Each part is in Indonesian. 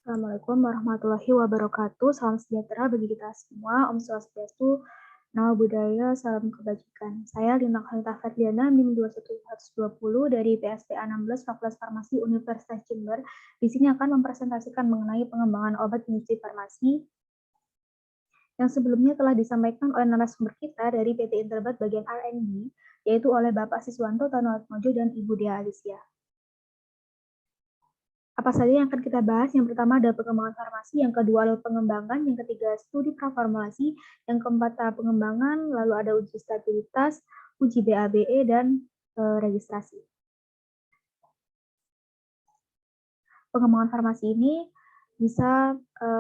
Assalamualaikum warahmatullahi wabarakatuh. Salam sejahtera bagi kita semua. Om Swastiastu, Namo Buddhaya, Salam Kebajikan. Saya Lina Khalita Ferdiana, NIM 21120 dari PSPA 16 Fakultas Farmasi Universitas Jember. Di sini akan mempresentasikan mengenai pengembangan obat industri farmasi yang sebelumnya telah disampaikan oleh narasumber kita dari PT Interbat bagian R&D, yaitu oleh Bapak Siswanto Tanuatmojo dan Ibu Dea Alicia. Apa saja yang akan kita bahas? Yang pertama ada pengembangan farmasi, yang kedua adalah pengembangan, yang ketiga studi praformulasi, yang keempat tahap pengembangan, lalu ada uji stabilitas, uji BABE, dan registrasi. Pengembangan farmasi ini bisa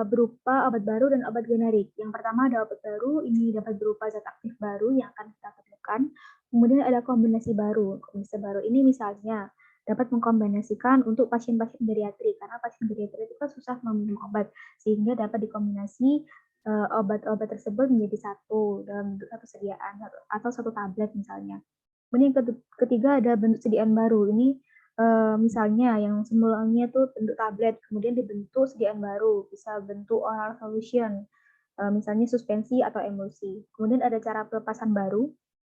berupa obat baru dan obat generik. Yang pertama ada obat baru, ini dapat berupa zat aktif baru yang akan kita temukan. Kemudian ada kombinasi baru. Kombinasi baru ini misalnya dapat mengkombinasikan untuk pasien-pasien geriatri, karena pasien geriatri itu kan susah meminum obat, sehingga dapat dikombinasi obat-obat tersebut menjadi satu dalam satu sediaan atau satu tablet misalnya. Kemudian yang ketiga ada bentuk sediaan baru. Ini misalnya yang semulanya tuh bentuk tablet, kemudian dibentuk sediaan baru, bisa bentuk oral solution, misalnya suspensi atau emulsi. Kemudian ada cara pelepasan baru.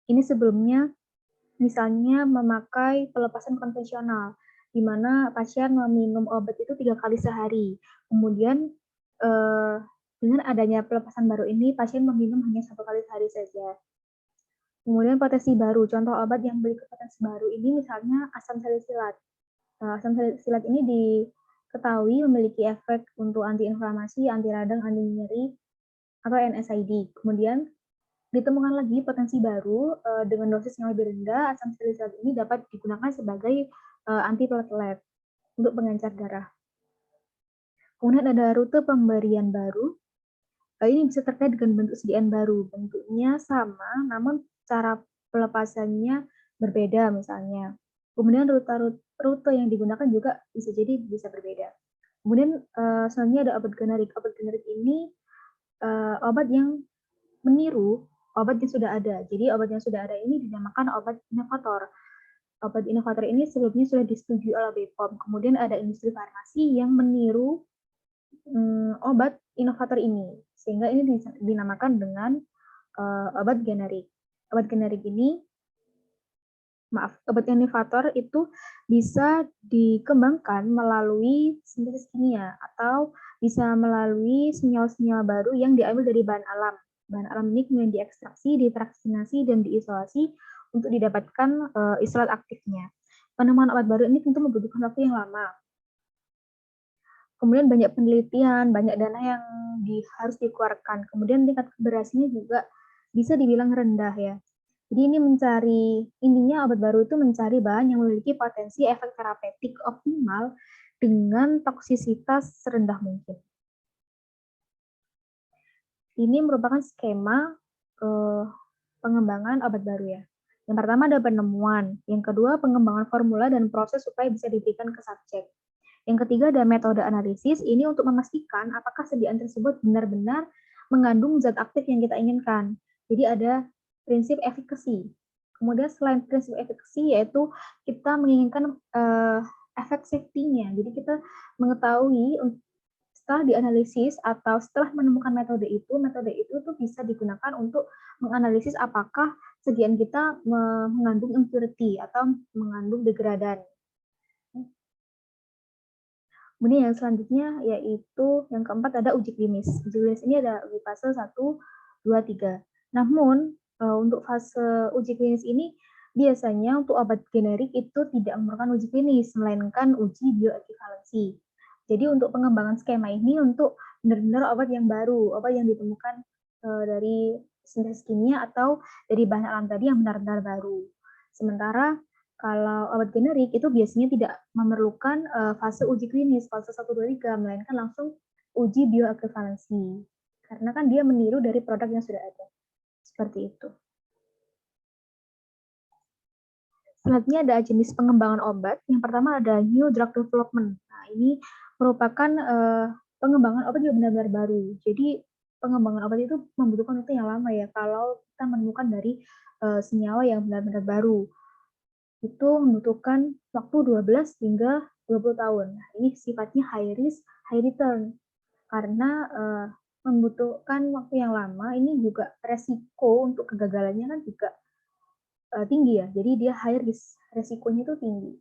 Ini sebelumnya misalnya memakai pelepasan konvensional, di mana pasien meminum obat itu 3 kali sehari. Kemudian dengan adanya pelepasan baru ini, pasien meminum hanya 1 kali sehari saja. Kemudian potensi baru, contoh obat yang memiliki potensi baru ini misalnya asam salisilat. Asam salisilat ini diketahui memiliki efek untuk antiinflamasi, anti radang, anti nyeri, atau NSAID. Kemudian ditemukan lagi potensi baru dengan dosis yang lebih rendah, asam salisilat ini dapat digunakan sebagai antiplatelet untuk pengencer darah. Kemudian ada rute pemberian baru. Ini bisa terkait dengan bentuk sediaan baru. Bentuknya sama, namun cara pelepasannya berbeda misalnya. Kemudian rute yang digunakan juga bisa berbeda. Kemudian selanjutnya ada obat generik. Obat generik ini obat yang meniru obat yang sudah ada. Jadi obat yang sudah ada ini dinamakan obat inovator. Obat inovator ini sebelumnya sudah disetujui oleh BPOM. Kemudian ada industri farmasi yang meniru obat inovator ini, sehingga ini dinamakan dengan obat generik. Obat inovator itu bisa dikembangkan melalui sintesis kimia atau bisa melalui senyawa-senyawa baru yang diambil dari bahan alam. Bahan alam ini kemudian diekstraksi, ditraksinasi, dan diisolasi untuk didapatkan isolat aktifnya. Penemuan obat baru ini tentu membutuhkan waktu yang lama. Kemudian banyak penelitian, banyak dana yang harus dikeluarkan. Kemudian tingkat keberhasilannya juga bisa dibilang rendah ya. Jadi intinya obat baru itu mencari bahan yang memiliki potensi efek terapeutik optimal dengan toksisitas serendah mungkin. Ini merupakan skema pengembangan obat baru ya. Yang pertama ada penemuan, yang kedua pengembangan formula dan proses supaya bisa diberikan ke subjek. Yang ketiga ada metode analisis, ini untuk memastikan apakah sediaan tersebut benar-benar mengandung zat aktif yang kita inginkan. Jadi ada prinsip efikasi. Kemudian selain prinsip efikasi yaitu kita menginginkan efek safety-nya. Jadi kita mengetahui setelah dianalisis atau setelah menemukan metode itu tuh bisa digunakan untuk menganalisis apakah sediaan kita mengandung impurity atau mengandung degradan. Kemudian yang selanjutnya yaitu yang keempat ada uji klinis. Uji klinis ini ada di fase 1, 2, 3. Namun untuk fase uji klinis ini biasanya untuk obat generik itu tidak memerlukan uji klinis, melainkan uji bioequivalensi. Jadi untuk pengembangan skema ini untuk benar-benar obat yang baru, obat yang ditemukan dari sintesis kimia atau dari bahan alam tadi yang benar-benar baru. Sementara kalau obat generik itu biasanya tidak memerlukan fase uji klinis, fase 1, 2, 3, melainkan langsung uji bioequivalensi. Karena kan dia meniru dari produk yang sudah ada. Seperti itu. Selanjutnya ada jenis pengembangan obat. Yang pertama ada new drug development. Nah, ini merupakan pengembangan obat yang benar-benar baru. Jadi pengembangan obat itu membutuhkan waktu yang lama ya kalau kita menemukan dari senyawa yang benar-benar baru. Itu membutuhkan waktu 12 hingga 20 tahun. Nah, ini sifatnya high risk, high return. Karena membutuhkan waktu yang lama, ini juga resiko untuk kegagalannya kan juga tinggi ya. Jadi dia high risk, resikonya itu tinggi.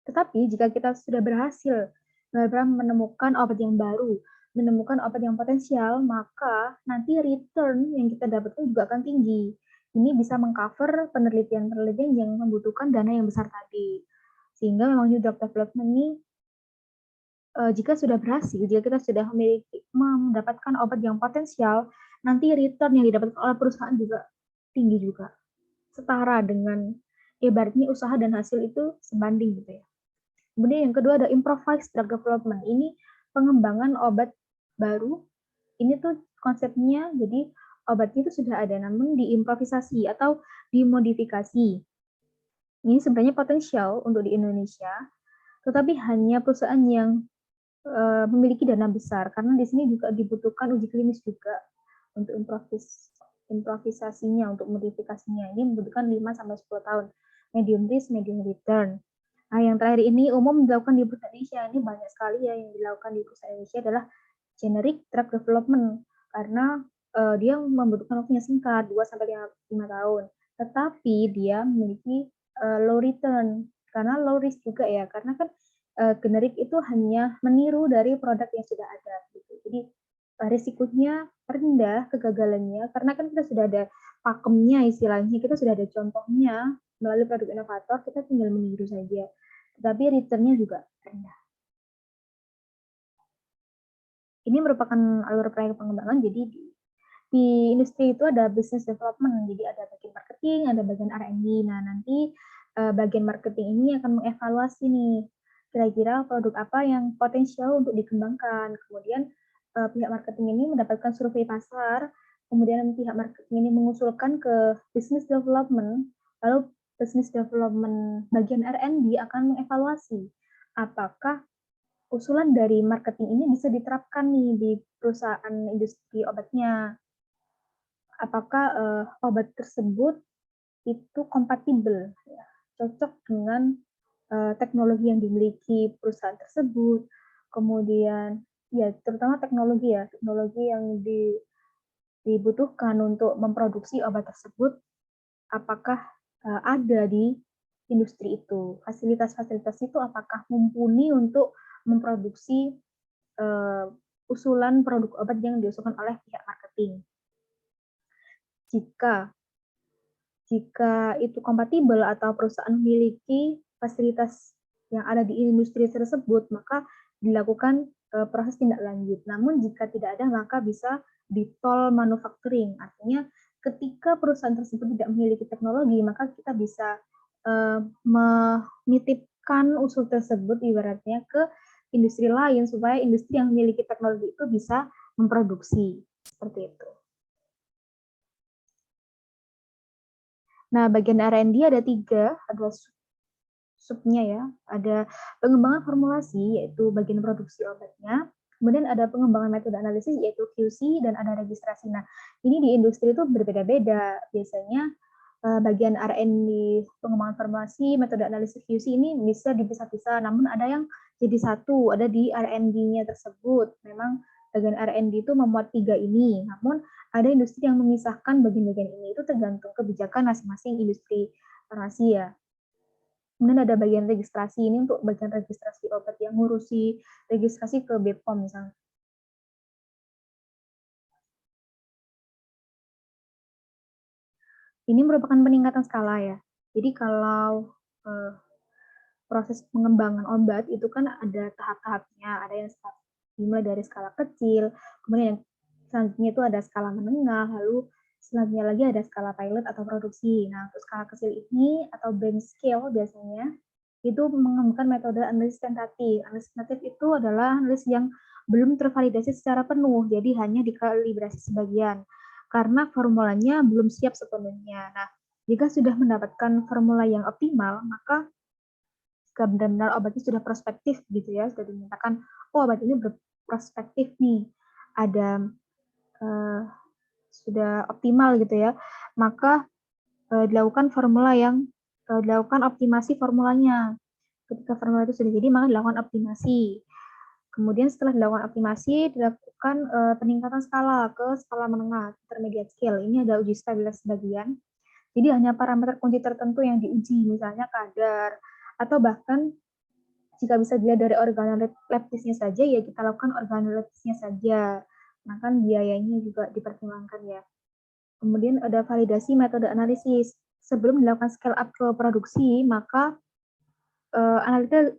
Tetapi jika kita sudah berhasil menemukan obat yang baru, menemukan obat yang potensial, maka nanti return yang kita dapatkan juga akan tinggi. Ini bisa mengcover penelitian-penelitian yang membutuhkan dana yang besar tadi. Sehingga memang new drug development ini jika sudah berhasil, jika kita sudah mendapatkan obat yang potensial, nanti return yang didapatkan oleh perusahaan juga tinggi juga. Setara dengan ibaratnya usaha dan hasil itu sebanding gitu ya. Kemudian yang kedua ada improvised drug development. Ini pengembangan obat baru. Ini tuh konsepnya jadi obatnya itu sudah ada namun diimprovisasi atau dimodifikasi. Ini sebenarnya potensial untuk di Indonesia, tetapi hanya perusahaan yang memiliki dana besar karena di sini juga dibutuhkan uji klinis juga untuk improvisasinya, untuk modifikasinya. Ini membutuhkan 5-10 tahun. Medium risk, medium return. Nah, yang terakhir ini umum dilakukan di perusahaan Indonesia. Ini banyak sekali ya yang dilakukan di perusahaan Indonesia adalah generic drug development karena dia membutuhkan waktunya singkat 2-5 tahun. Tetapi dia memiliki low return karena low risk juga ya. Karena kan generik itu hanya meniru dari produk yang sudah ada gitu. Jadi risikonya rendah kegagalannya karena kan kita sudah ada pakemnya istilahnya, kita sudah ada contohnya melalui produk inovator, kita tinggal meniru saja. Tetapi returnnya juga rendah. Ini merupakan alur proyek pengembangan, jadi di industri itu ada business development, jadi ada bagian marketing, ada bagian R&D. Nah, nanti bagian marketing ini akan mengevaluasi nih kira-kira produk apa yang potensial untuk dikembangkan. Kemudian pihak marketing ini mendapatkan survei pasar, kemudian pihak marketing ini mengusulkan ke business development, lalu business development bagian R&D akan mengevaluasi apakah usulan dari marketing ini bisa diterapkan nih di perusahaan industri obatnya. Apakah obat tersebut itu kompatibel, ya, cocok dengan teknologi yang dimiliki perusahaan tersebut, kemudian ya terutama teknologi ya, teknologi yang dibutuhkan untuk memproduksi obat tersebut, apakah ada di industri itu, fasilitas-fasilitas itu apakah mumpuni untuk memproduksi usulan produk obat yang diusulkan oleh pihak marketing. Jika itu kompatibel atau perusahaan memiliki fasilitas yang ada di industri tersebut, maka dilakukan proses tindak lanjut. Namun jika tidak ada, maka bisa di-toll manufacturing. Artinya ketika perusahaan tersebut tidak memiliki teknologi, maka kita bisa menitipkan usul tersebut ibaratnya ke industri lain supaya industri yang memiliki teknologi itu bisa memproduksi. Seperti itu. Nah, bagian R&D ada 3, ada subnya ya. Ada pengembangan formulasi, yaitu bagian produksi obatnya. Kemudian ada pengembangan metode analisis, yaitu QC, dan ada registrasi. Nah, ini di industri itu berbeda-beda. Biasanya bagian R&D, pengembangan formulasi, metode analisis QC ini bisa dipisah-pisah, namun ada yang jadi satu, ada di R&D-nya tersebut. Memang bagian R&D itu memuat 3 ini, namun ada industri yang memisahkan bagian-bagian ini, itu tergantung kebijakan masing-masing industri farmasi ya. Kemudian ada bagian registrasi, ini untuk bagian registrasi obat yang ngurusi registrasi ke BPOM misalnya. Ini merupakan peningkatan skala ya. Jadi kalau proses pengembangan obat itu kan ada tahap-tahapnya, ada yang dimulai dari skala kecil, kemudian yang selanjutnya itu ada skala menengah, lalu selanjutnya lagi ada skala pilot atau produksi. Nah, untuk skala kecil ini atau bench scale biasanya itu mengembangkan metode analisis tentatif. Analisis tentatif itu adalah analisis yang belum tervalidasi secara penuh, jadi hanya dikalibrasi sebagian karena formulanya belum siap sepenuhnya. Nah, jika sudah mendapatkan formula yang optimal, maka jika benar-benar obatnya sudah prospektif gitu ya, sudah dinyatakan, oh obat ini berprospektif nih, ada sudah optimal gitu ya, maka dilakukan formula yang dilakukan optimasi formulanya. Ketika formula itu sudah jadi, maka dilakukan optimasi. Kemudian setelah dilakukan optimasi, dilakukan peningkatan skala ke skala menengah, intermediate scale. Ini ada uji stabilitas sebagian. Jadi hanya parameter kunci tertentu yang diuji, misalnya kadar, atau bahkan jika bisa dilihat dari organoleptisnya saja, ya kita lakukan organoleptisnya saja. Nah kan biayanya juga dipertimbangkan ya. Kemudian ada validasi metode analisis. Sebelum dilakukan scale up ke produksi, maka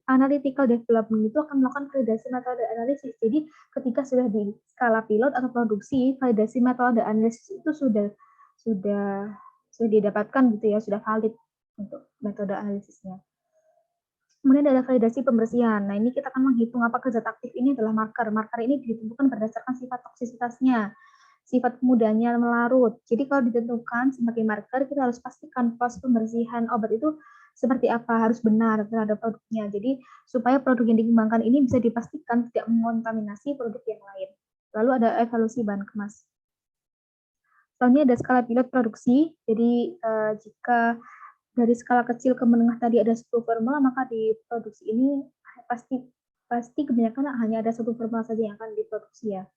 analytical development itu akan melakukan validasi metode analisis. Jadi ketika sudah di skala pilot atau produksi, validasi metode analisis itu sudah didapatkan gitu ya, sudah valid untuk metode analisisnya. Kemudian ada validasi pembersihan. Nah, ini kita akan menghitung apakah zat aktif ini adalah marker. Marker ini ditentukan berdasarkan sifat toksisitasnya, sifat mudahnya melarut. Jadi kalau ditentukan sebagai marker, kita harus pastikan proses pembersihan obat itu seperti apa, harus benar terhadap produknya. Jadi supaya produk yang dikembangkan ini bisa dipastikan tidak mengontaminasi produk yang lain. Lalu ada evaluasi bahan kemas. Selanjutnya ada skala pilot produksi. Jadi jika dari skala kecil ke menengah tadi ada 10 formula, maka di produksi ini pasti kebanyakan hanya ada satu formula saja yang akan diproduksi ya.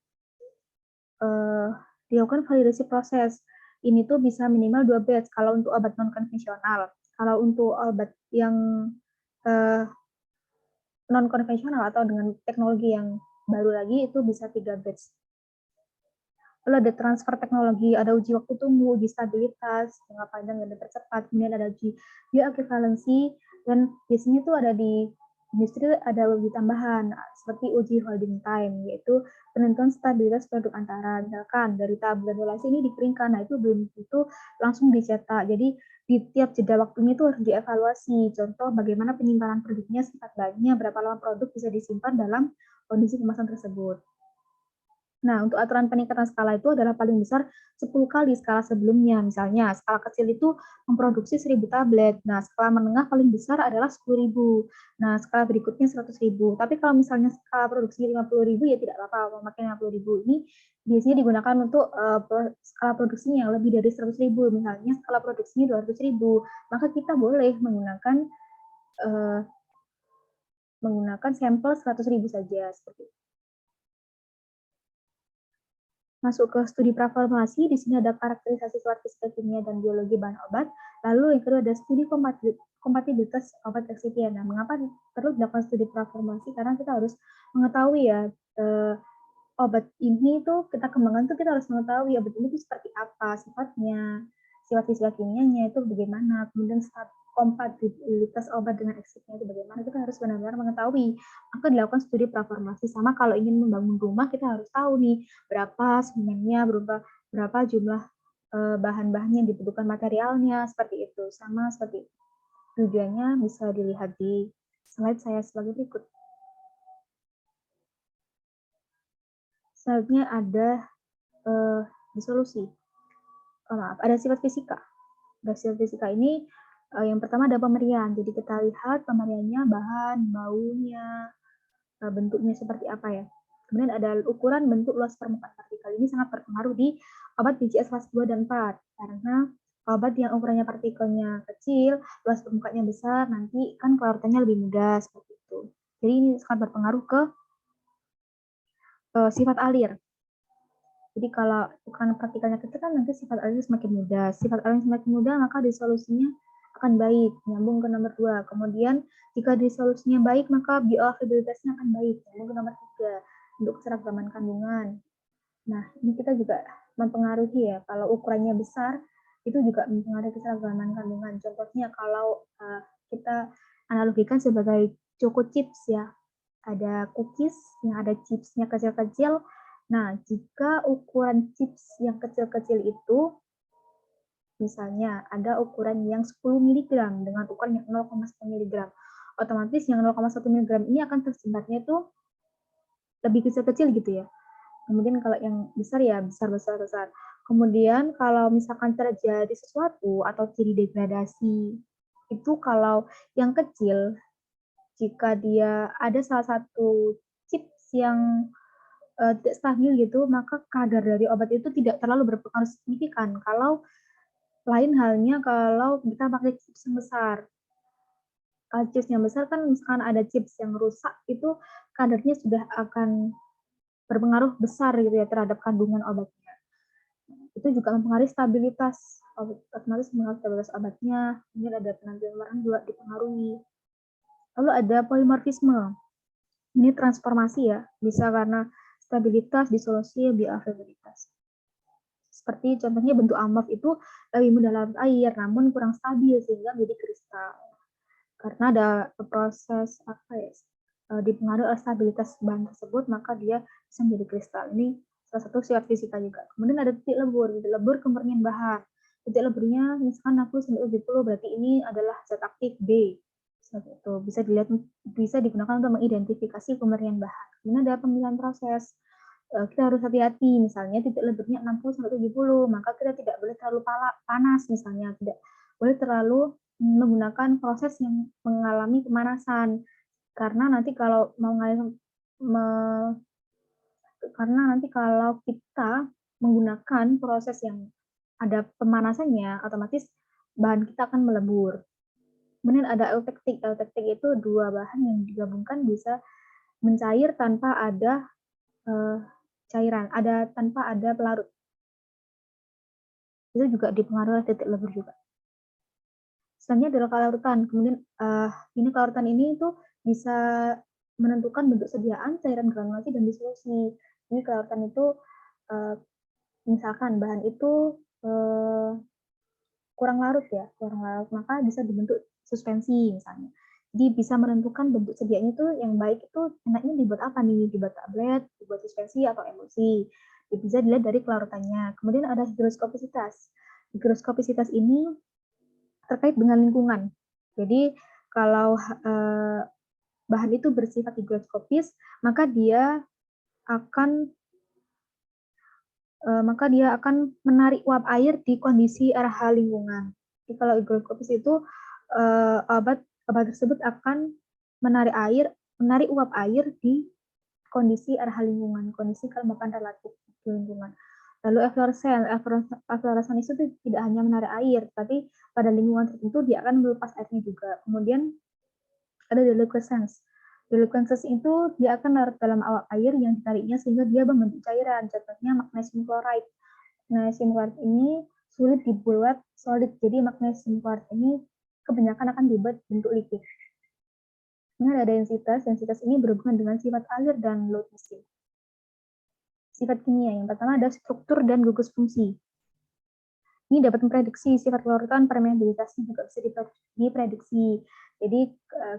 Dilakukan validasi proses. Ini tuh bisa minimal 2 batch kalau untuk obat non konvensional. Kalau untuk obat yang non konvensional atau dengan teknologi yang baru lagi itu bisa 3 batch. Lalu ada transfer teknologi, ada uji waktu tunggu, uji stabilitas, jangka panjang dan dipercepat, kemudian ada uji bioekvivalensi, dan biasanya itu ada di industri ada uji tambahan, seperti uji holding time, yaitu penentuan stabilitas produk antara, misalkan dari tahap granulasi ini dikeringkan, nah itu belum tentu langsung dicetak, jadi di tiap jeda waktunya itu harus dievaluasi, contoh bagaimana penyimpanan produknya, sifat bahannya, berapa lama produk bisa disimpan dalam kondisi kemasan tersebut. Nah, untuk aturan peningkatan skala itu adalah paling besar 10 kali skala sebelumnya. Misalnya, skala kecil itu memproduksi 1000 tablet. Nah, skala menengah paling besar adalah 10.000. Nah, skala berikutnya 100.000. Tapi kalau misalnya skala produksi 50.000, ya tidak apa-apa memakai 50.000. Ini biasanya digunakan untuk skala produksinya yang lebih dari 100.000. Misalnya, skala produksinya 200.000. Maka kita boleh menggunakan sampel 100.000 saja. Seperti itu. Masuk ke studi praformulasi, di sini ada karakterisasi sifat fisika, kimia, dan biologi bahan obat. Lalu yang kedua ada studi kompatibilitas obat eksipien. Nah, mengapa perlu dilakukan studi praformulasi? Karena kita harus mengetahui ya, obat ini tuh kita kembangkan tuh kita harus mengetahui obat ini tuh seperti apa sifatnya, sifat fisika kimianya itu bagaimana, kemudian kompatibilitas obat dengan eksipien itu bagaimana, kita harus benar-benar mengetahui. Maka dilakukan studi praformulasi. Sama kalau ingin membangun rumah, kita harus tahu nih berapa semennya, berapa jumlah bahan-bahan yang dibutuhkan materialnya, seperti itu. Sama seperti itu. Tujuannya bisa dilihat di slide saya sebagai berikut. Selanjutnya ada disolusi. Ada sifat fisika. Dari sifat fisika ini yang pertama ada pemerian. Jadi kita lihat pemeriannya, bahan, baunya, bentuknya seperti apa ya. Kemudian ada ukuran, bentuk, luas permukaan partikel. Ini sangat berpengaruh di obat BCS kelas 2 dan 4. Karena obat yang ukurannya partikelnya kecil, luas permukaannya besar, nanti kan kelarutannya lebih mudah seperti itu. Jadi ini sangat berpengaruh ke sifat alir. Jadi kalau ukuran partikelnya kecil kan nanti sifat alir semakin mudah. Sifat alir semakin mudah maka disolusinya akan baik. Nyambung ke nomor 2. Kemudian jika disolusinya baik maka bioavailabilitasnya akan baik. Nyambung ke nomor 3. Untuk keseragaman kandungan. Nah, ini kita juga mempengaruhi ya. Kalau ukurannya besar itu juga mempengaruhi keseragaman kandungan. Contohnya kalau kita analogikan sebagai choco chips ya. Ada cookies yang ada chipsnya kecil-kecil. Nah, jika ukuran chips yang kecil-kecil itu, misalnya ada ukuran yang 10 mg dengan ukuran yang 0,1 mg, otomatis yang 0,1 mg ini akan tersebarnya itu lebih kecil-kecil gitu ya. Kemudian kalau yang besar ya besar. Kemudian kalau misalkan terjadi sesuatu atau ciri degradasi, itu kalau yang kecil, jika dia ada salah satu chips yang tidak stabil gitu, maka kadar dari obat itu tidak terlalu berpengaruh signifikan. Kalau lain halnya kalau kita pakai chips yang besar. chips yang besar kan misalkan ada chips yang rusak, itu kadarnya sudah akan berpengaruh besar gitu ya terhadap kandungan obatnya. Itu juga mempengaruhi stabilitas otomatis mempengaruhi stabilitas obatnya, kemudian ada penampilan warna juga dipengaruhi. Lalu ada polimorfisme. Ini transformasi ya, bisa karena stabilitas, disolusi, bioavailabilitas. Seperti contohnya bentuk amorf itu lebih mudah larut air, namun kurang stabil sehingga menjadi kristal. Karena ada proses dipengaruhi oleh stabilitas bahan tersebut, maka dia bisa menjadi kristal. Ini salah satu sifat fisika juga. Kemudian ada titik lebur. Titik lebur kemurnian bahan. Titik leburnya misalkan 60-70, berarti ini adalah zat aktif B. Seperti itu. Bisa digunakan untuk mengidentifikasi kemurnian bahan. Kemudian ada pemilihan proses. Kita harus hati-hati, misalnya titik leburnya 60-70, maka kita tidak boleh terlalu panas misalnya, tidak boleh terlalu menggunakan proses yang mengalami pemanasan, karena nanti kalau kita menggunakan proses yang ada pemanasannya, otomatis bahan kita akan melebur. Kemudian ada eutectic. Eutectic itu dua bahan yang digabungkan bisa mencair tanpa ada cairan, tanpa ada pelarut. Itu juga dipengaruhi oleh titik lebur juga. Selanjutnya adalah kelarutan. Kemudian kelarutan ini itu bisa menentukan bentuk sediaan cairan granulasi dan disolusi. Ini kelarutan itu misalkan bahan itu kurang larut, maka bisa dibentuk suspensi misalnya. Jadi bisa menentukan bentuk sediaannya itu yang baik itu enaknya dibuat apa nih? Dibuat tablet, dibuat suspensi atau emulsi. Bisa dilihat dari kelarutannya. Kemudian ada higroskopisitas. Higroskopisitas ini terkait dengan lingkungan. Jadi kalau bahan itu bersifat higroskopis, maka dia akan menarik uap air di kondisi RH lingkungan. Jadi kalau higroskopis itu obat tersebut akan menarik uap air di kondisi RH lingkungan, kondisi kelembapan relatif di lingkungan. Lalu efloresan itu tidak hanya menarik air, tapi pada lingkungan tertentu dia akan melepas airnya juga. Kemudian ada deliquescence. Deliquescence itu dia akan larut dalam awak air yang ditariknya sehingga dia membentuk cairan. Contohnya magnesium chloride. Magnesium chloride ini sulit dibuat solid, jadi magnesium chloride ini kebanyakan akan dibuat bentuk liquid. Kemudian ada densitas. Densitas ini berhubungan dengan sifat alir dan load mesin. Sifat kimia yang pertama ada struktur dan gugus fungsi. Ini dapat memprediksi sifat kelarutan, permeabilitasnya juga bisa diprediksi. Jadi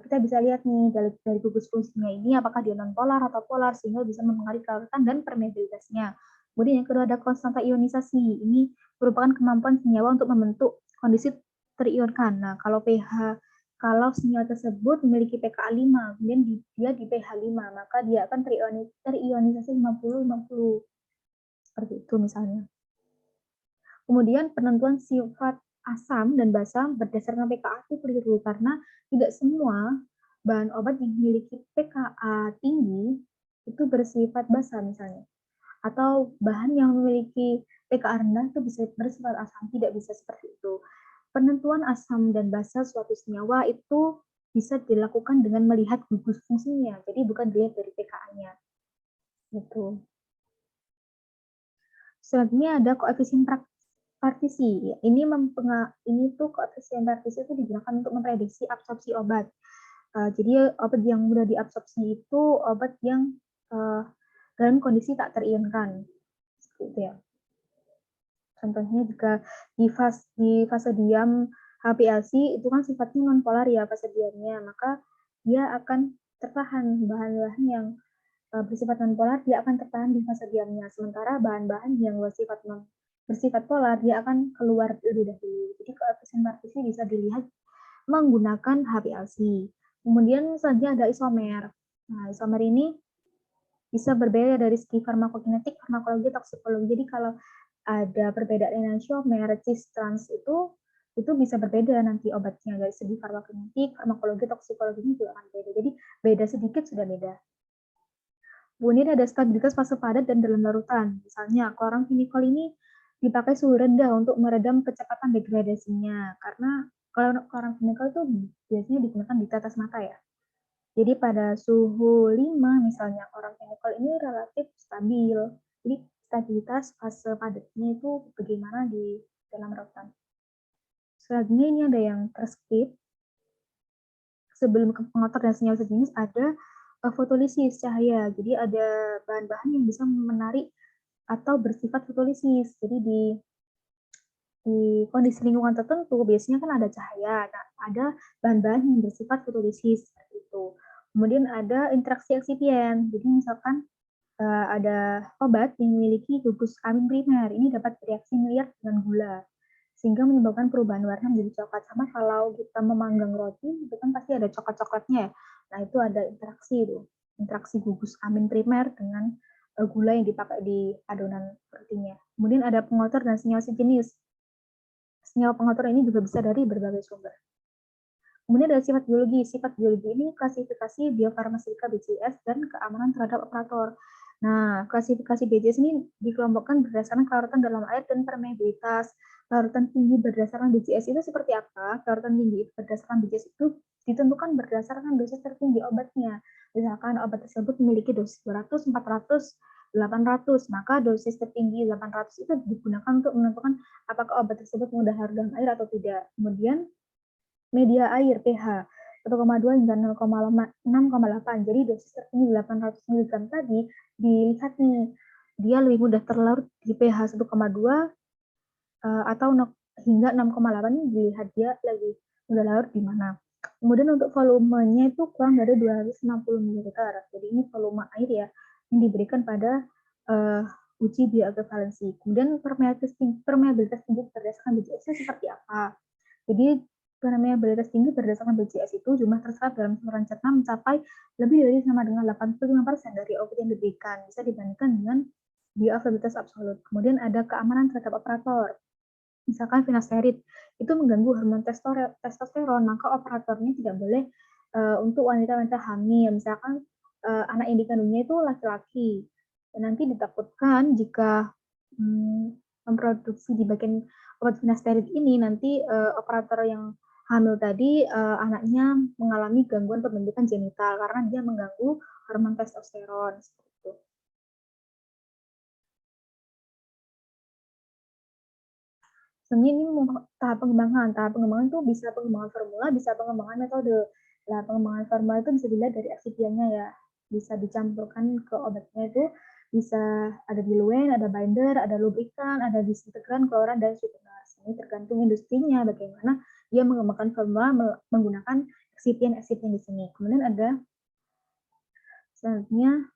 kita bisa lihat nih dari gugus fungsinya ini apakah dia non-polar atau polar sehingga bisa mempengaruhi kelarutan dan permeabilitasnya. Kemudian yang kedua ada konstanta ionisasi. Ini merupakan kemampuan senyawa untuk membentuk kondisi terionkan. Nah, kalau senyawa tersebut memiliki pKa 5, kemudian dia di pH 5, maka dia akan terionisasi 50-50. Seperti itu misalnya. Kemudian penentuan sifat asam dan basa berdasarkan pKa itu keliru karena tidak semua bahan obat yang memiliki pKa tinggi itu bersifat basa misalnya. Atau bahan yang memiliki pKa rendah itu bisa bersifat asam, tidak bisa seperti itu. Penentuan asam dan basa suatu senyawa itu bisa dilakukan dengan melihat gugus fungsinya, jadi bukan dilihat dari pKa-nya. Gitu. Selanjutnya ada koefisien partisi. Ini tuh koefisien partisi itu digunakan untuk memprediksi absorpsi obat. Jadi obat yang mudah diabsorpsi itu obat yang dalam kondisi tak terionkan. Seperti itu ya. Contohnya jika di fase diam HPLC itu kan sifatnya nonpolar ya fase diamnya, maka dia akan tertahan bahan-bahan yang bersifat nonpolar dia akan tertahan di fase diamnya. Sementara bahan-bahan yang bersifat polar dia akan keluar lebih dahulu. Jadi koefisien partisi bisa dilihat menggunakan HPLC. Kemudian selanjutnya ada isomer. Nah, isomer ini bisa berbeda dari segi farmakokinetik, farmakologi, toksikologi. Jadi kalau ada perbedaan enantiomer, cis, trans itu bisa berbeda nanti obatnya dari segi farmakokinetik, farmakologi, toksikologinya juga akan beda. Jadi beda sedikit sudah beda. Kemudian ada stabilitas fase padat dan dalam larutan. Misalnya, kloramfenikol ini dipakai suhu rendah untuk meredam kecepatan degradasinya. Karena Kalau chemical itu biasanya digunakan di tetes mata ya. Jadi pada suhu 5 misalnya chemical ini relatif stabil. Jadi stabilitas fase padatnya itu bagaimana di dalam rautan. Selanjutnya ini ada yang terskip. Sebelum pengotor dan senyawa sejenis ada fotolisis cahaya. Jadi ada bahan-bahan yang bisa menarik atau bersifat fotolisis. Jadi di kondisi lingkungan tertentu biasanya kan ada cahaya. Nah, ada bahan-bahan yang bersifat fotolisis seperti itu. Kemudian ada interaksi eksipien. Jadi misalkan ada obat yang memiliki gugus amin primer. Ini dapat bereaksi melihat dengan gula sehingga menyebabkan perubahan warna menjadi coklat. Sama kalau kita memanggang roti, itu kan pasti ada coklat-coklatnya. Nah, itu ada interaksi gugus amin primer dengan gula yang dipakai di adonan rotinya. Kemudian ada pengotor dan senyawa sejenis. Senyawa pengotor ini juga bisa dari berbagai sumber. Kemudian ada sifat biologi. Sifat biologi ini klasifikasi biofarmasika BCS dan keamanan terhadap operator. Nah, klasifikasi BCS ini dikelompokkan berdasarkan kelarutan dalam air dan permeabilitas. Kelarutan tinggi berdasarkan BCS itu seperti apa? Kelarutan tinggi berdasarkan BCS itu ditentukan berdasarkan dosis tertinggi obatnya. Misalkan obat tersebut memiliki dosis 200, 400, 800, maka dosis tertinggi 800 itu digunakan untuk menentukan apakah obat tersebut mudah larut dalam air atau tidak. Kemudian media air pH 1,2 hingga 6,8. Jadi dosis tertinggi 800 mg tadi dilihat nih, dia lebih mudah terlarut di pH 1,2 atau hingga 6,8 ini dilihat dia lebih mudah larut di mana. Kemudian untuk volumenya itu kurang dari 260 ml. Jadi ini volume air ya yang diberikan pada uji bioekvivalensi. Kemudian permeabilitas tinggi berdasarkan BCS seperti apa? Jadi permeabilitas tinggi berdasarkan BCS itu jumlah terserap dalam saluran cerna mencapai lebih dari sama dengan 85% dari obat yang diberikan, bisa dibandingkan dengan bioavailabilitas absolut. Kemudian ada keamanan terhadap operator. Misalkan finasterid itu mengganggu hormon testosteron, maka operatornya tidak boleh untuk wanita-wanita hamil. Misalkan anak yang dikandungnya itu laki-laki. Dan nanti ditakutkan jika memproduksi di bagian obat finasterid ini nanti operator yang hamil tadi anaknya mengalami gangguan pembentukan genital karena dia mengganggu hormon testosteron seperti itu. Sebenarnya ini tahap pengembangan. Tahap pengembangan itu bisa pengembangan formula, bisa pengembangan metode. Nah, pengembangan formula itu bisa dilihat dari eksipiennya ya. Bisa dicampurkan ke obatnya itu bisa ada diluent, ada binder, ada lubrikan, ada disintegran, kloran, dan sweetener. Ini tergantung industrinya bagaimana dia mengembangkan formula menggunakan eksipien-eksipien di sini. Kemudian ada selanjutnya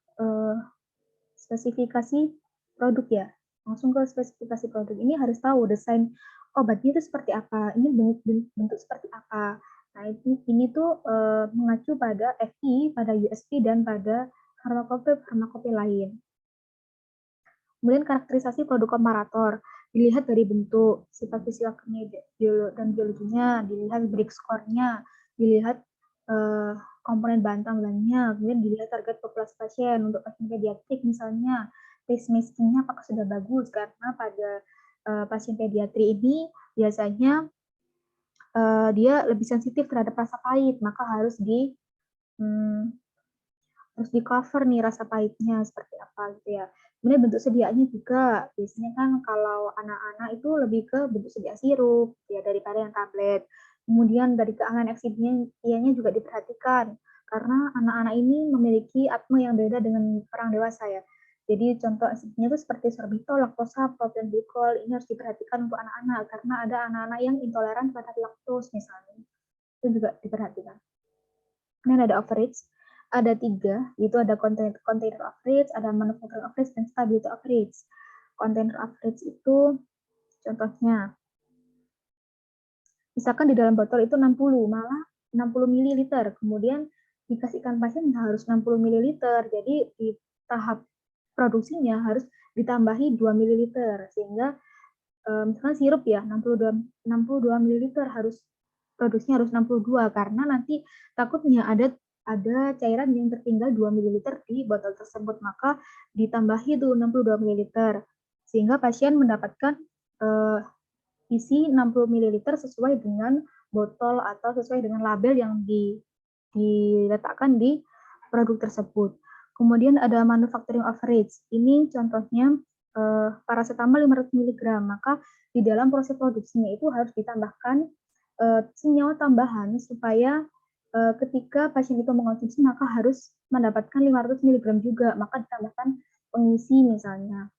spesifikasi produk ya. Langsung ke spesifikasi produk. Ini harus tahu desain obatnya itu seperti apa, ini bentuk seperti apa. Nah, ini tuh mengacu pada FI, pada USP, dan pada farmakope lain. Kemudian karakterisasi produk komparator, dilihat dari bentuk, sifat fisiknya dan biologinya, dilihat break score-nya, dilihat komponen bahan tambahannya, kemudian dilihat target populasi pasien. Untuk pasien pediatrik misalnya, taste masking-nya apakah sudah bagus, karena pada pasien pediatri ini biasanya dia lebih sensitif terhadap rasa pahit, maka harus cover nih rasa pahitnya seperti apa gitu ya. Kemudian bentuk sediaannya juga, biasanya kan kalau anak-anak itu lebih ke bentuk sedia sirup ya daripada yang tablet. Kemudian dari keamanan eksipiennya juga diperhatikan karena anak-anak ini memiliki atma yang beda dengan orang dewasa ya. Jadi contoh eksipiennya itu seperti sorbitol, laktosa, protein glikol, ini harus diperhatikan untuk anak-anak karena ada anak-anak yang intoleran terhadap laktos misalnya. Itu juga diperhatikan. Kemudian ada average, ada 3, yaitu ada container average, ada manufacturing average, dan stability average. Container average itu contohnya, misalkan di dalam botol itu 60, malah 60 ml, kemudian dikasihkan pasien harus 60 ml, jadi di tahap produksinya harus ditambahi 2 ml, sehingga misalkan sirup ya 62 ml harus produksinya harus 62 karena nanti takutnya ada cairan yang tertinggal 2 ml di botol tersebut, maka ditambahi itu 62 ml sehingga pasien mendapatkan isi 60 ml sesuai dengan botol atau sesuai dengan label yang diletakkan di produk tersebut. Kemudian ada manufacturing average. Ini contohnya paracetamol 500 mg, maka di dalam proses produksinya itu harus ditambahkan senyawa tambahan supaya ketika pasien itu mengonsumsi maka harus mendapatkan 500 mg juga, maka ditambahkan pengisi misalnya.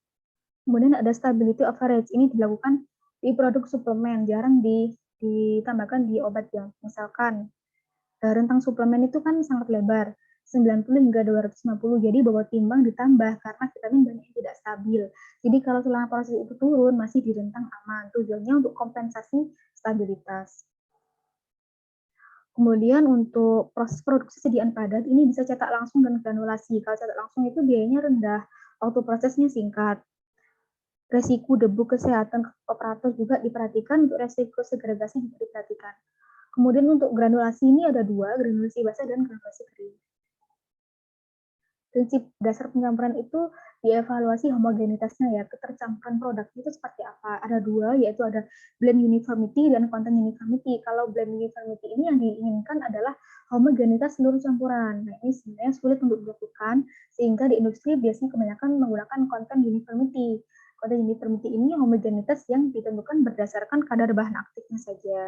Kemudian ada stability average, ini dilakukan di produk suplemen, jarang ditambahkan di obat ya. Misalkan rentang suplemen itu kan sangat lebar, 90 hingga 250, jadi bobot timbang ditambah karena vitamin banyak yang tidak stabil. Jadi kalau selama proses itu turun, masih di rentang aman. Tujuannya untuk kompensasi stabilitas. Kemudian untuk proses produksi sediaan padat, ini bisa cetak langsung dan granulasi. Kalau cetak langsung itu biayanya rendah, waktu prosesnya singkat. Resiko debu kesehatan operator juga diperhatikan, untuk resiko segregasi juga diperhatikan. Kemudian untuk granulasi ini ada dua, granulasi basah dan granulasi kering. Prinsip dasar pencampuran itu dievaluasi homogenitasnya ya, ketercampuran produk itu seperti apa. Ada dua, yaitu ada blend uniformity dan content uniformity. Kalau blend uniformity ini yang diinginkan adalah homogenitas seluruh campuran. Nah, ini sebenarnya sulit untuk dilakukan, sehingga di industri biasanya kebanyakan menggunakan content uniformity. Content uniformity ini homogenitas yang ditentukan berdasarkan kadar bahan aktifnya saja.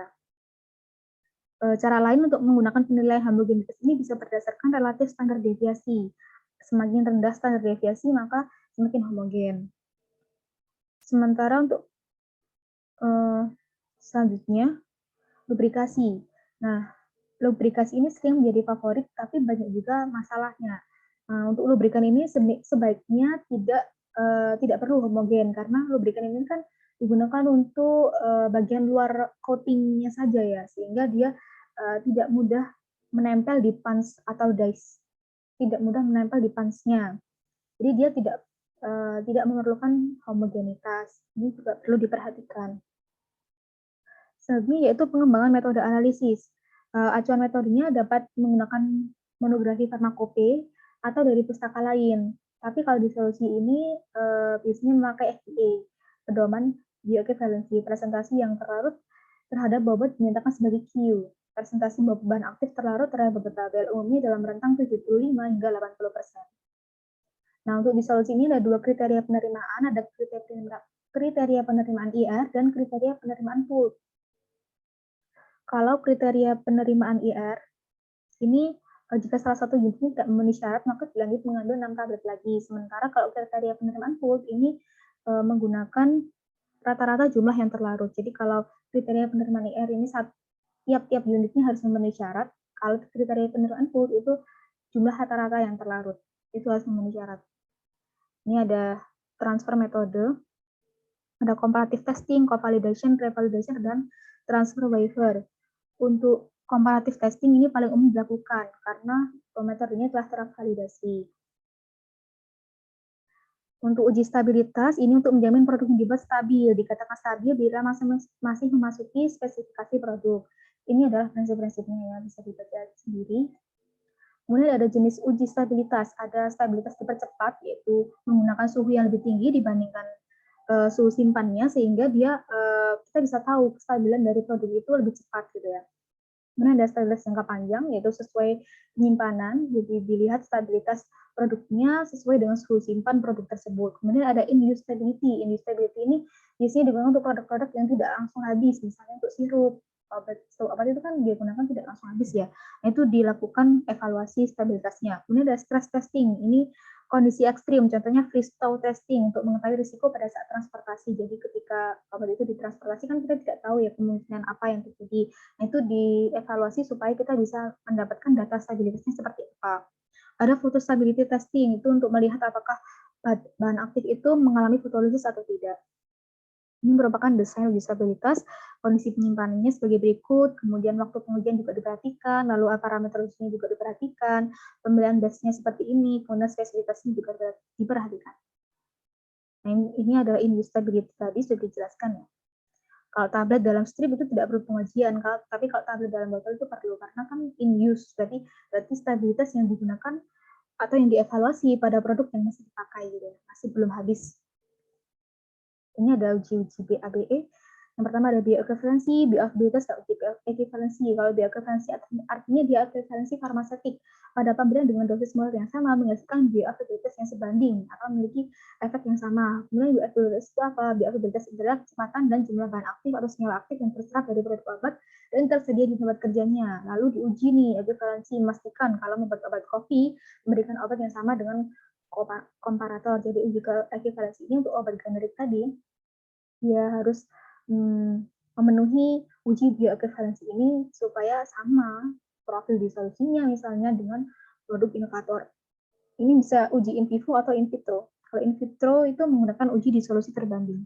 Cara lain untuk menggunakan penilaian homogenitas ini bisa berdasarkan relatif standar deviasi. Semakin rendah standar deviasi, maka semakin homogen. Sementara untuk selanjutnya, lubrikasi. Nah, lubrikasi ini sering menjadi favorit, tapi banyak juga masalahnya. Untuk lubrikan ini sebaiknya tidak perlu homogen, karena lubrikan ini kan digunakan untuk bagian luar coatingnya saja ya, sehingga dia tidak mudah menempel di pans atau dies, tidak mudah menempel di pansnya. Jadi dia tidak memerlukan homogenitas. Ini juga perlu diperhatikan. Selanjutnya yaitu pengembangan metode analisis. Acuan metodenya dapat menggunakan monografi farmakope atau dari pustaka lain. Tapi kalau di solusi ini biasanya memakai FDA, pedoman bioequivalensi, presentasi yang terlarut terhadap bobot dinyatakan sebagai Q. Presentasi bobot bahan aktif terlarut terhadap bobot tabel umumnya dalam rentang 75 hingga 80%. Nah, untuk di solusi ini ada dua kriteria penerimaan, ada kriteria penerimaan IR dan kriteria penerimaan pool. Kalau kriteria penerimaan IR, ini jika salah satu unitnya tidak memenuhi syarat, maka dilanjut mengambil 6 tablet lagi. Sementara kalau kriteria penerimaan pool ini menggunakan rata-rata jumlah yang terlarut. Jadi kalau kriteria penerimaan IR ini tiap unitnya harus memenuhi syarat. Kalau kriteria penerimaan pool itu jumlah rata-rata yang terlarut. Itu harus memenuhi syarat. Ini ada transfer metode, ada comparative testing, co-validation, revalidation, dan transfer waiver. Untuk comparative testing ini paling umum dilakukan karena metodenya telah tervalidasi. Untuk uji stabilitas, ini untuk menjamin produk yang dibuat stabil. Dikatakan stabil bila masih memasuki spesifikasi produk. Ini adalah prinsip-prinsipnya ya, bisa dibaca sendiri. Kemudian ada jenis uji stabilitas. Ada stabilitas dipercepat, yaitu menggunakan suhu yang lebih tinggi dibandingkan suhu simpannya, sehingga kita bisa tahu kestabilan dari produk itu lebih cepat gitu ya. Kemudian ada stabilitas jangka panjang, yaitu sesuai penyimpanan, jadi dilihat stabilitas produknya sesuai dengan suhu simpan produk tersebut. Kemudian ada in-use stability. In-use stability ini biasanya digunakan untuk produk-produk yang tidak langsung habis, misalnya untuk sirup. Obat itu kan digunakan tidak langsung habis ya. Nah, itu dilakukan evaluasi stabilitasnya. Kemudian ada stress testing. Ini kondisi ekstrim, contohnya freeze thaw testing untuk mengetahui risiko pada saat transportasi. Jadi ketika obat itu ditransportasi kan kita tidak tahu ya kemungkinan apa yang terjadi. Nah, itu dievaluasi supaya kita bisa mendapatkan data stabilitasnya seperti apa. Ada photostability testing, itu untuk melihat apakah bahan aktif itu mengalami fotolisis atau tidak. Ini merupakan desain uji stabilitas, kondisi penyimpanannya sebagai berikut, kemudian waktu pengujian juga diperhatikan, lalu parameter ujinya juga diperhatikan, pemilihan batch-nya seperti ini, kemudian spesifikasinya juga diperhatikan. Nah, ini adalah in-use stability tadi sudah dijelaskan ya. Kalau tablet dalam strip itu tidak perlu pengujian, tapi kalau tablet dalam botol itu perlu, karena kan in-use, berarti stabilitas yang digunakan atau yang dievaluasi pada produk yang masih dipakai gitu, masih belum habis. Ini ada uji BABE. Yang pertama ada bioekuivalensi, bioavailabilitas, dan uji ekivalensi. Kalau bioekuivalensi artinya dia ekuivalensi farmaseutik pada pemberian dengan dosis molekul yang sama menghasilkan bioavailabilitas yang sebanding atau memiliki efek yang sama. Kemudian bioavailabilitas itu apa? Bioavailabilitas adalah kecepatan dan jumlah bahan aktif atau senyawa aktif yang terserap dari produk obat dan tersedia di tempat kerjanya. Lalu diuji nih ekuivalensi, memastikan kalau membuat obat kopi memberikan obat yang sama dengan komparator. Jadi uji ekuivalensi ini untuk obat generik tadi dia harus memenuhi uji bioekuivalensi ini supaya sama profil disolusinya misalnya dengan produk inovator. Ini bisa uji in vivo atau in vitro. Kalau in vitro itu menggunakan uji disolusi terbanding.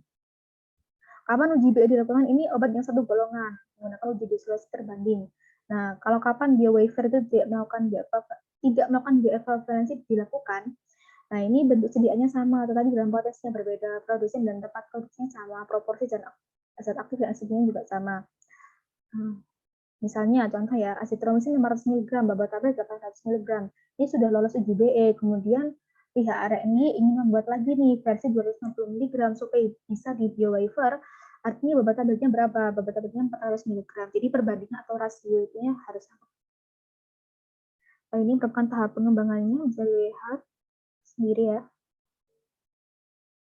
Kapan uji BE dilakukan? Ini obat yang satu golongan, menggunakan uji disolusi terbanding. Nah, kalau kapan dia waiver itu tidak melakukan bioekuivalensi dilakukan, nah ini bentuk sediaannya sama, tetapi dalam prosesnya berbeda, produsen dan tempat produksinya sama, proporsi dan zat aktif dan asitnya juga sama. Misalnya contoh ya, azitromisin 500 mg, babat tablet 800 mg. Ini sudah lolos uji BE, kemudian pihak R&D ingin membuat lagi nih versi 250 mg supaya bisa di bio-waiver. Artinya babat tabletnya berapa? Babat tabletnya 400 mg. Jadi perbandingan atau rasio itu harus sama. Nah, ini merupakan tahap pengembangannya, bisa dilihat sendiri ya.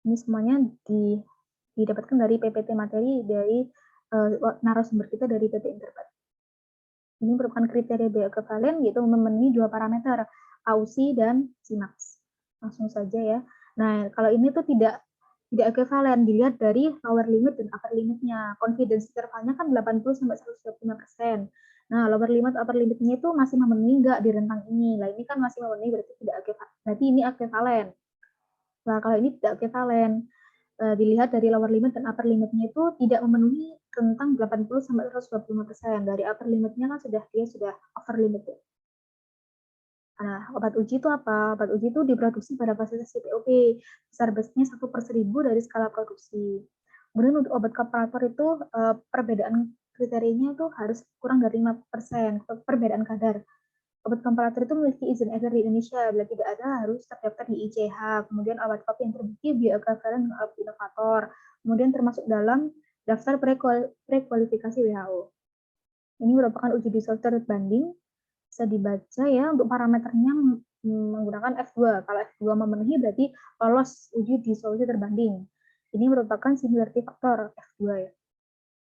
Ini semuanya didapatkan dari PPT materi dari narasumber kita dari PT Interbat. Ini merupakan kriteria bioekivalen, yaitu memenuhi dua parameter, AUSI dan Cmax. Langsung saja ya. Nah, kalau ini tuh tidak ekivalen, dilihat dari lower limit dan upper limitnya. Confidence intervalnya kan 80-125%. Nah, lower limit, upper limitnya itu masih memenuhi nggak di rentang ini? Nah, ini kan masih memenuhi, berarti tidak ekivalen. Berarti ini ekivalen. Nah, kalau ini tidak ekivalen, dilihat dari lower limit dan upper limitnya itu tidak memenuhi rentang 80-125%. Dari upper limitnya kan dia sudah over limit ya. Nah, obat uji itu apa? Obat uji itu diproduksi pada fasilitas CPOP, besar besarnya 1/1000 dari skala produksi. Kemudian untuk obat komparator itu perbedaan kriterianya itu harus kurang dari 5%, perbedaan kadar. Obat komparator itu memiliki izin edar di Indonesia, bila tidak ada harus terdaftar di ICH. Kemudian obat kopi yang terbukti bioekuivalen inovator. Kemudian termasuk dalam daftar prekualifikasi WHO. Ini merupakan uji disolusi terbanding, bisa dibaca ya untuk parameternya menggunakan F2. Kalau F2 memenuhi berarti lolos uji disolusi terbanding. Ini merupakan similarity faktor F2 ya.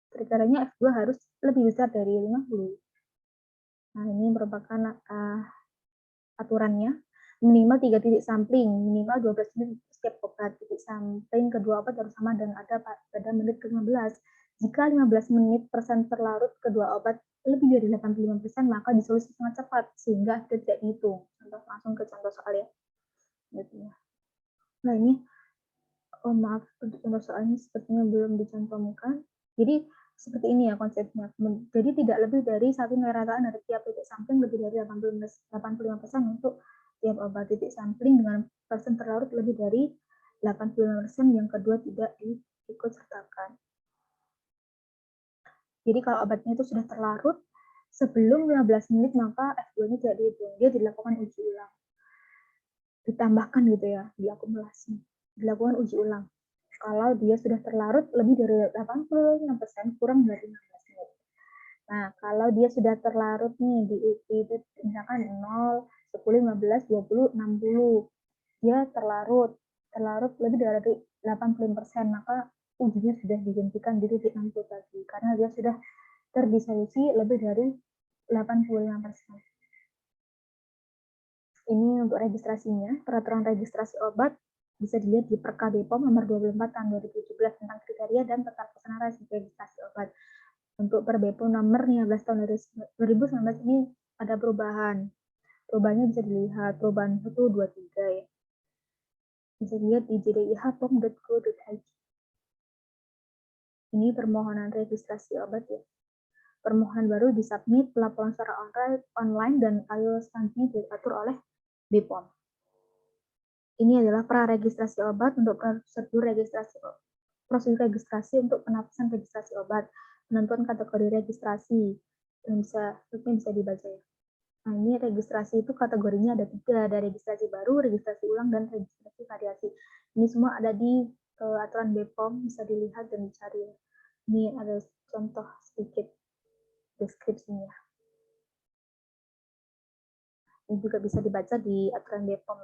Kriterianya F2 harus lebih besar dari 50. Nah, ini merupakan aturannya. Minimal 3 titik sampling, minimal 12 menit setiap obat. Titik sampling kedua obat harus sama dan ada pada menit ke-15. Jika 15 menit persen terlarut kedua obat lebih dari 85%, maka disolusi sangat cepat, sehingga tidak dihitung. Langsung ke contoh soal ya. Nah, ini, maaf, untuk contoh soalnya sepertinya belum dicantumkan. Jadi, seperti ini ya konsepnya. Jadi tidak lebih dari satu nilai rataan dari tiap titik sampling lebih dari 85% untuk tiap obat. Titik sampling dengan persen terlarut lebih dari 85%, yang kedua tidak diikut sertakan. Jadi kalau obatnya itu sudah terlarut sebelum 15 menit, maka F2-nya tidak dihitung. Dia dilakukan uji ulang. Ditambahkan gitu ya, diakumulasi. Dilakukan uji ulang. Kalau dia sudah terlarut lebih dari 85%, kurang dari 15 menit. Nah, kalau dia sudah terlarut nih di itu misalkan 0, 10, 15, 20, 60. Dia terlarut lebih dari 85%, maka ujinya sudah dihentikan di titik 60 tadi karena dia sudah terdisolusi lebih dari 85%. Ini untuk registrasinya, peraturan registrasi obat bisa dilihat di Perka BPOM nomor 24 tahun 2017 tentang kriteria dan tata laksana registrasi obat. Untuk per BPOM nomor 15 tahun 2019 ini ada perubahan. Perubahannya bisa dilihat, perubahan 123 ya. Bisa dilihat di jdih.pom.go.id. Ini permohonan registrasi obat ya. Permohonan baru disubmit pelaporan secara online dan file selanjutnya diatur oleh BPOM. Ini adalah praregistrasi obat untuk prosedur registrasi untuk penapisan registrasi obat, penentuan kategori registrasi, dan bisa dibaca ya. Nah, ini registrasi itu kategorinya ada 3, ada registrasi baru, registrasi ulang, dan registrasi variasi. Ini semua ada di aturan BPOM, bisa dilihat dan dicari. Ini ada contoh sedikit deskripsinya. Ini juga bisa dibaca di aturan BPOM.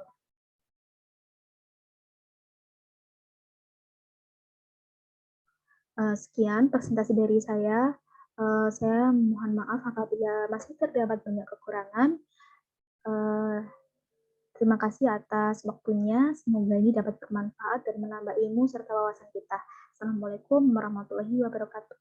Sekian presentasi dari saya. Saya mohon maaf apabila masih terdapat banyak kekurangan. Terima kasih atas waktunya. Semoga ini dapat bermanfaat dan menambah ilmu serta wawasan kita. Assalamualaikum warahmatullahi wabarakatuh.